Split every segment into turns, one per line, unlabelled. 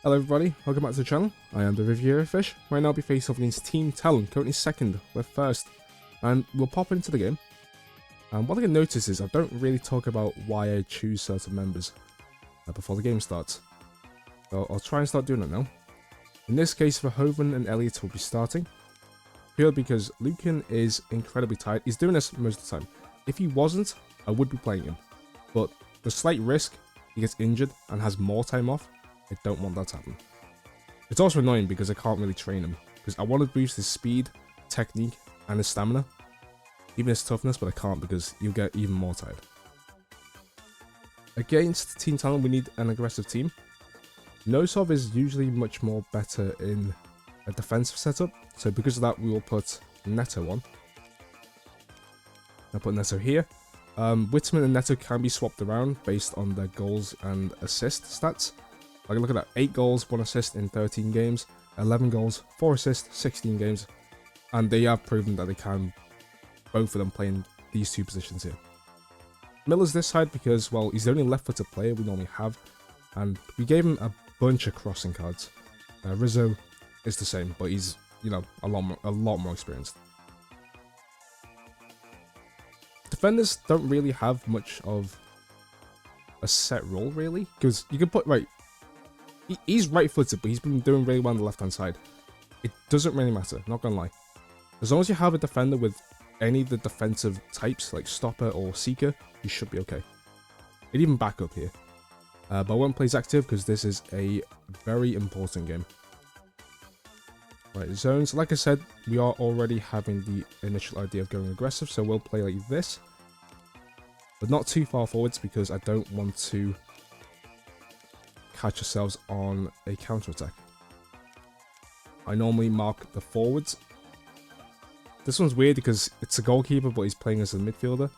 Hello everybody, welcome back to the channel. I am the reviewer of Fish. Right now I'll be facing off against Team Talon, currently second, we're first. And we'll pop into the game. And what I can notice is I don't really talk about why I choose certain members before the game starts. So I'll try and start doing it now. In this case, Verhoeven and Elliot will be starting. Purely because Lukin is incredibly tired. He's doing this most of the time. If he wasn't, I would be playing him. But the slight risk he gets injured and has more time off, I don't want that to happen. It's also annoying because I can't really train him, because I want to boost his speed, technique, and his stamina. Even his toughness, but I can't because he'll get even more tired. Against Team Talon, we need an aggressive team. Nosov is usually much more better in a defensive setup, so because of that we will put Neto on. I'll put Neto here. Whitman and Neto can be swapped around based on their goals and assist stats. Like, look at that, 8 goals, 1 assist in 13 games, 11 goals, 4 assists, 16 games. And they have proven that they can, both of them, play in these two positions here. Miller's this side because, well, he's the only left-footed player we normally have. And we gave him a bunch of crossing cards. Rizzo is the same, but he's, you know, a lot more experienced. Defenders don't really have much of a set role, really. Because you can put, right, he's right-footed, but he's been doing really well on the left-hand side. It doesn't really matter, not gonna lie. As long as you have a defender with any of the defensive types, like stopper or seeker, you should be okay. And even back up here. But I won't play active because this is a very important game. Right, zones. Like I said, we are already having the initial idea of going aggressive, so we'll play like this. But not too far forwards because I don't want to catch ourselves on a counter-attack. I normally mark the forwards. This one's weird because it's a goalkeeper, but he's playing as a midfielder.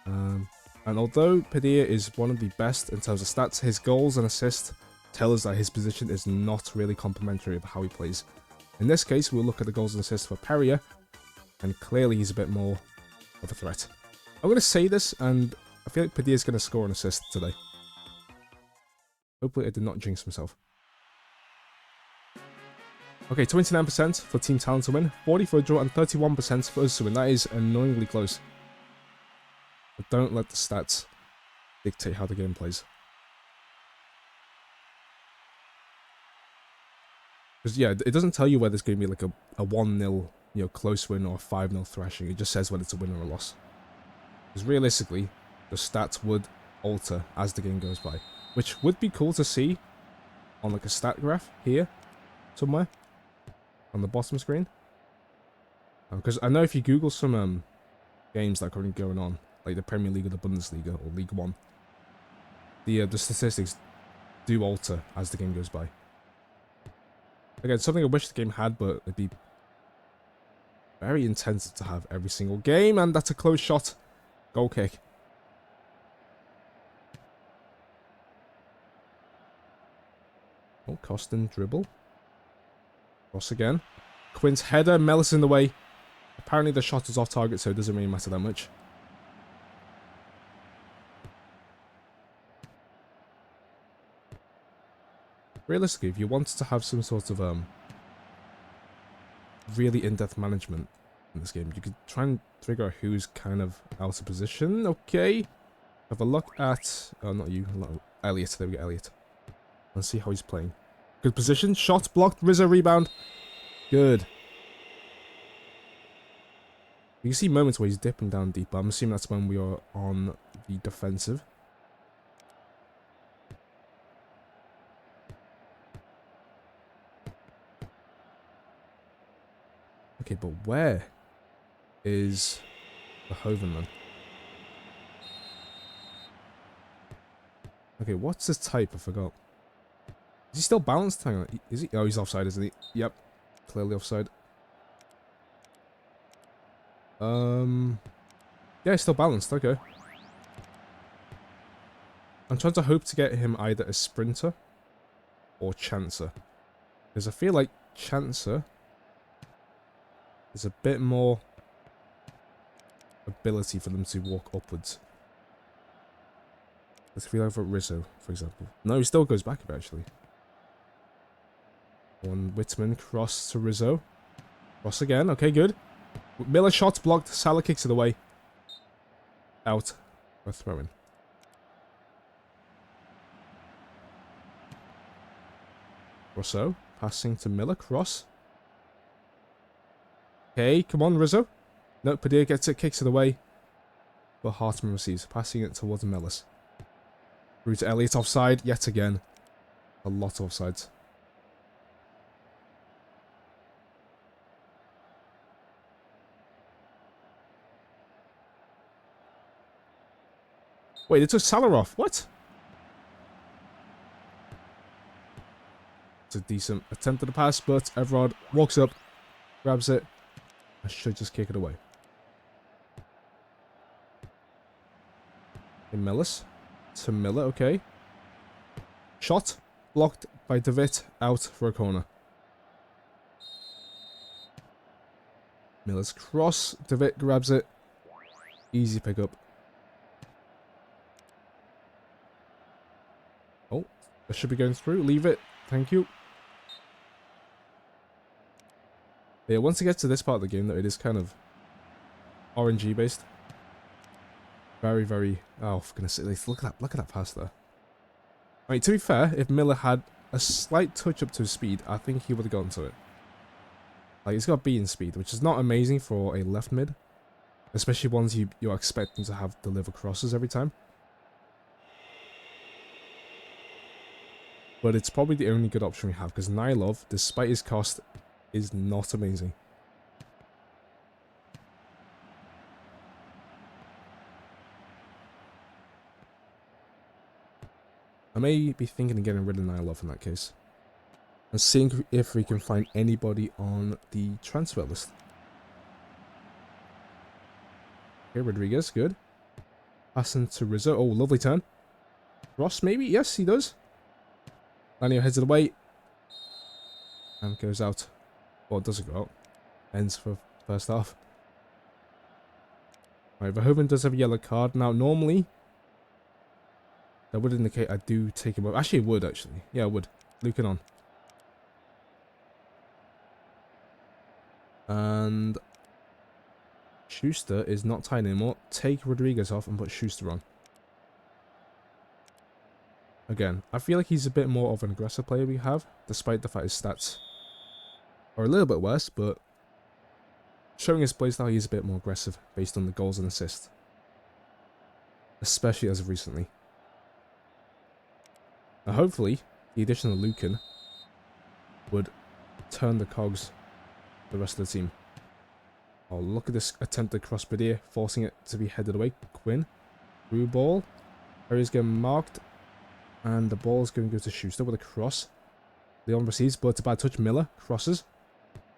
And although Padilla is one of the best in terms of stats, his goals and assists tell us that his position is not really complementary of how he plays. In this case, we'll look at the goals and assists for Peria, and clearly he's a bit more of a threat. I'm going to say this, and I feel like Padilla's going to score an assist today. Hopefully I did not jinx himself. Okay, 29% for Team Talon to win, 40 for a draw, and 31% for us to win. That is annoyingly close. But don't let the stats dictate how the game plays. Because, yeah, it doesn't tell you whether it's going to be like a 1-0, you know, close win or a 5-0 thrashing. It just says whether it's a win or a loss. Because realistically, the stats would alter as the game goes by. Which would be cool to see on like a stat graph here somewhere on the bottom screen. Because I know if you Google some games that are currently going on, like the Premier League or the Bundesliga or League One, the statistics do alter as the game goes by. Again, something I wish the game had, but it'd be very intensive to have every single game. And that's a close shot. Goal kick. Oh, Costin dribble. Cross again. Quint's header. Mellis in the way. Apparently the shot is off target, so it doesn't really matter that much. Realistically, if you wanted to have some sort of really in-depth management in this game, you could try and figure out who's kind of out of position. Okay. Have a look at... Oh, not you. Elliot. There we go, Elliot. Let's see how he's playing. Good position. Shot blocked. Rizzo rebound. Good. You can see moments where he's dipping down deep, but I'm assuming that's when we are on the defensive. Okay, but where is the Hoven then? Okay, what's his type? I forgot. Is he still balanced? Hang on. Is he? Oh, he's offside, isn't he? Yep. Clearly offside. Yeah, he's still balanced. Okay. I'm trying to hope to get him either a sprinter or chancer. Because I feel like chancer is a bit more ability for them to walk upwards. Let's feel over Rizzo, for example. No, he still goes back a bit, actually. One Whitman, cross to Rizzo. Cross again, okay, good. Miller shot blocked, Salah kicks it away. Out. We're throwing. Rosso, passing to Miller, cross. Okay, come on, Rizzo. No, Padilla gets it, kicks it away. But Hartman receives, passing it towards Mellis. Through to Elliott, offside, yet again. A lot of offsides. Wait, they took Salah off, what? It's a decent attempt at the pass, but Everard walks up, grabs it. I should just kick it away. In Mellis. To Miller, okay. Shot. Blocked by DeWitt, out for a corner. Miller's cross. DeWitt grabs it. Easy pickup. Oh, that should be going through. Leave it. Thank you. Yeah, once it gets to this part of the game, though, it is kind of RNG based. Very, very. Oh, for goodness sake! Look at that pass there. I mean, to be fair, if Miller had a slight touch up to his speed, I think he would have gotten to it. Like, he's got B in speed, which is not amazing for a left mid, especially ones you're expecting to have deliver crosses every time. But it's probably the only good option we have, because Nylov, despite his cost, is not amazing. I may be thinking of getting rid of Nylov in that case. And seeing if we can find anybody on the transfer list. Okay, Rodriguez, good. Passing to Rizzo. Oh, lovely turn. Ross, maybe? Yes, he does. Lanio heads it away. And goes out. Well, it doesn't go out. Ends for first half. Right, Verhoeven does have a yellow card. Now, normally, that would indicate I do take him over. Actually, it would, actually. Yeah, it would. Lukin on. And Schuster is not tied anymore. Take Rodriguez off and put Schuster on. Again, I feel like he's a bit more of an aggressive player we have, despite the fact his stats are a little bit worse, but showing his playstyle, he's a bit more aggressive based on the goals and assists. Especially as of recently. Now hopefully, the addition of Lukin would turn the cogs the rest of the team. Oh, look at this attempted cross Badir, forcing it to be headed away. Quinn. Through ball. Area's getting marked. And the ball's going to go to Schuster with a cross. Leon receives, but it's a bad touch. Miller crosses.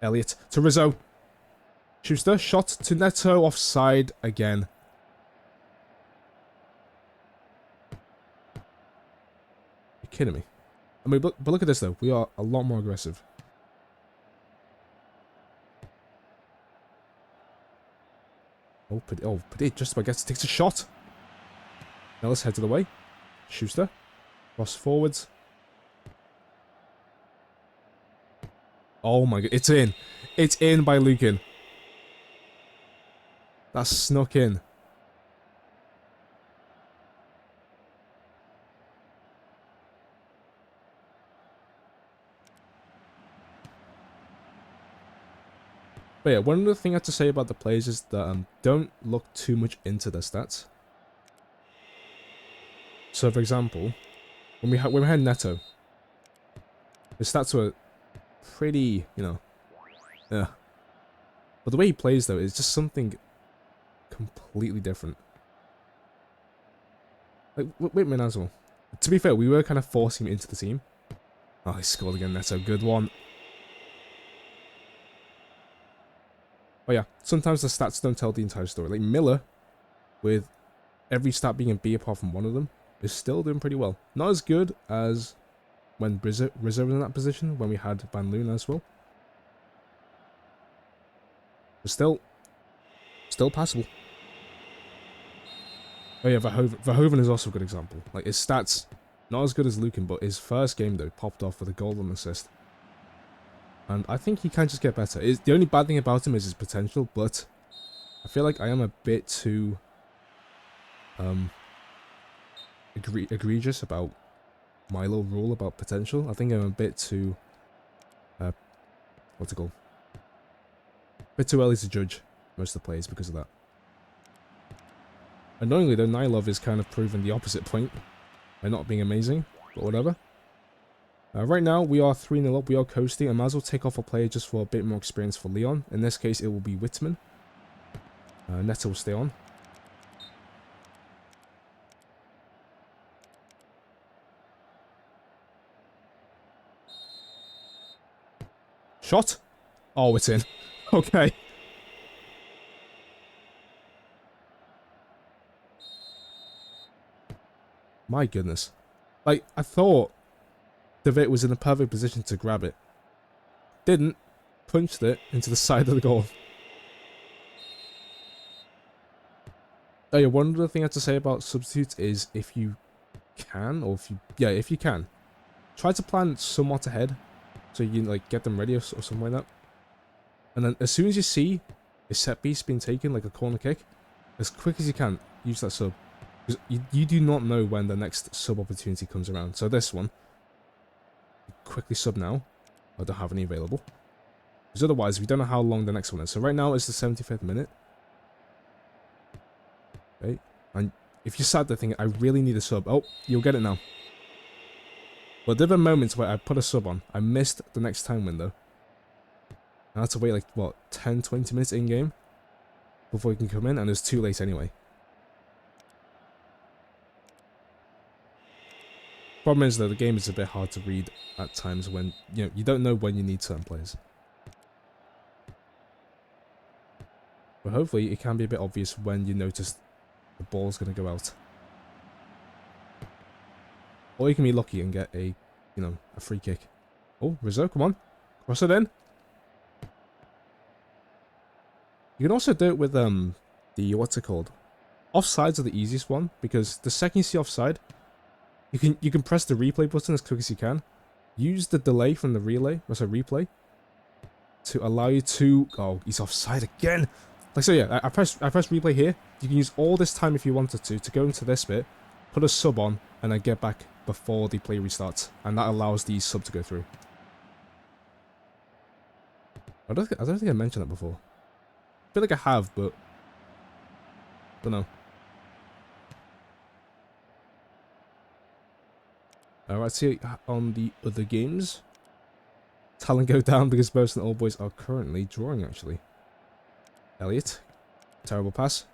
Elliott to Rizzo. Schuster, shot to Neto, offside again. You're kidding me. I mean, but look at this though. We are a lot more aggressive. Oh, Padilla just about takes a shot. Ellis heads it away. Schuster. Cross forwards. Oh my god, it's in. It's in by Lukin. That's snuck in. But yeah, one other thing I have to say about the players is that don't look too much into their stats. So for example, when we had Neto, his stats were pretty, you know, yeah. But the way he plays though is just something completely different. Like Whitman as well. To be fair, we were kind of forcing him into the team. Oh, he scored again. Neto, good one. But yeah, sometimes the stats don't tell the entire story. Like Miller, with every stat being a B apart from one of them, is still doing pretty well. Not as good as when Rizzo was in that position, when we had Van Loon as well. But still passable. Oh yeah, Verhoeven is also a good example. Like, his stats, not as good as Lukin, but his first game, though, popped off with a goal and assist. And I think he can just get better. The only bad thing about him is his potential, but I feel like I am a bit too egregious about my little rule about potential. I think I'm a bit too what's it called? A bit too early to judge most of the players because of that. Annoyingly though, Nylov is kind of proving the opposite point by not being amazing, but whatever. Right now, we are 3-0 up, we are coasting. I might as well take off a player just for a bit more experience for Leon. In this case, it will be Whitman. Neto will stay on. Shot? Oh, it's in. Okay. My goodness. Like, I thought David was in the perfect position to grab it. Didn't. Punched it into the side of the goal. Oh yeah, one other thing I have to say about substitutes is if you can, or if you can, try to plan somewhat ahead so you can, like, get them ready or something like that. And then as soon as you see a set piece being taken, like a corner kick, as quick as you can, use that sub. Because you do not know when the next sub opportunity comes around. So this one, quickly sub now. I don't have any available. Because otherwise, we don't know how long the next one is. So right now, it's the 75th minute. Okay. And if you sat there thinking, I really need a sub. Oh, you'll get it now. But there were moments where I put a sub on. I missed the next time window. I had to wait like, what, 10, 20 minutes in-game before you can come in, and it was too late anyway. Problem is, though, the game is a bit hard to read at times when, you don't know when you need certain players. But hopefully, it can be a bit obvious when you notice the ball's going to go out. Or you can be lucky and get a free kick. Oh, Rizzo, come on. Cross it in. You can also do it with, what's it called? Offsides are the easiest one, because the second you see offside, you can press the replay button as quick as you can. Use the delay from the replay, to allow you to... Oh, he's offside again! Like, so yeah, I press replay here. You can use all this time if you wanted to go into this bit, put a sub on, and then get back before the play restarts. And that allows the sub to go through. I don't think I mentioned that before. I feel like I have, but... don't know. Alright, see on the other games. Talon go down because both and All Boys are currently drawing, actually. Elliot. Terrible pass.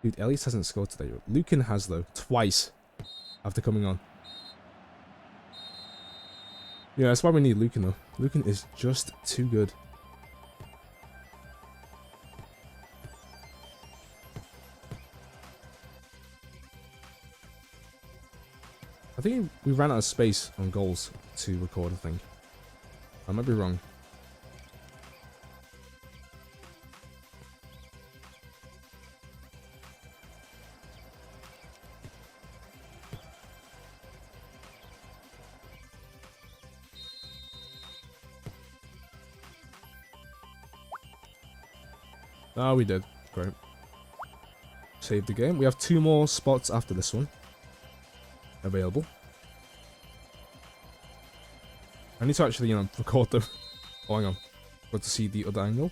Dude, Elliot hasn't scored today. Lukin has, though. Twice. After coming on. Yeah, that's why we need Lukin, though. Lukin is just too good. I think we ran out of space on goals to record, I think. I might be wrong. Oh, we did. Great. Save the game. We have 2 more spots after this one available. I need to actually, record them. Oh, hang on. Got to see the other angle.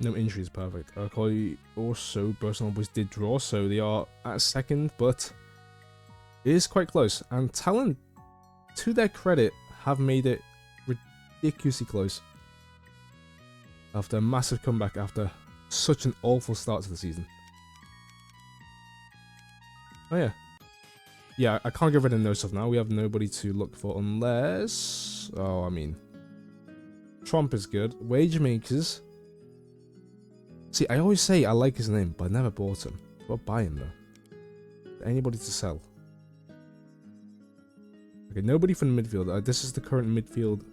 No injuries, perfect. Okay, also, Burton Boys did draw, so they are at second, but it is quite close. And Talon, to their credit, have made it ridiculously close. After a massive comeback after such an awful start to the season. Oh yeah. Yeah, I can't get rid of no stuff now. We have nobody to look for unless... Oh, I mean... Trump is good. Wage makers... See, I always say I like his name, but I never bought him. I'll buy him though. Anybody to sell? Okay, nobody from the midfield. This is the current midfield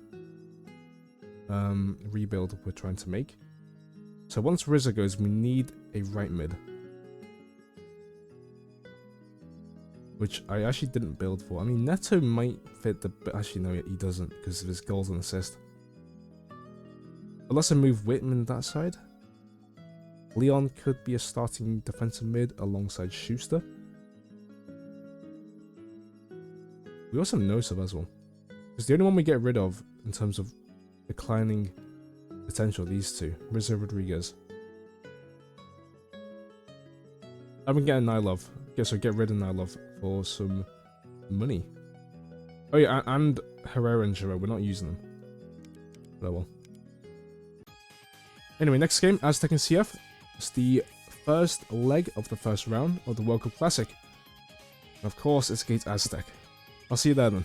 rebuild we're trying to make. So once Rizza goes, we need a right mid. Which I actually didn't build for. I mean, Neto might fit the... Actually, no, he doesn't, because of his goals and assists. Unless I move Whitman that side. Leon could be a starting defensive mid alongside Schuster. We also have Nosov as well. Because the only one we get rid of in terms of declining potential, these two. Rizzo Rodriguez. I've been getting Nylov. Okay, so get rid of Nylov for some money. Oh yeah, and Herrera and Giroud. We're not using them. Oh well. Anyway, next game, Aztec and CF. It's the first leg of the first round of the World Cup Classic. And of course, it's against Aztec. I'll see you there then.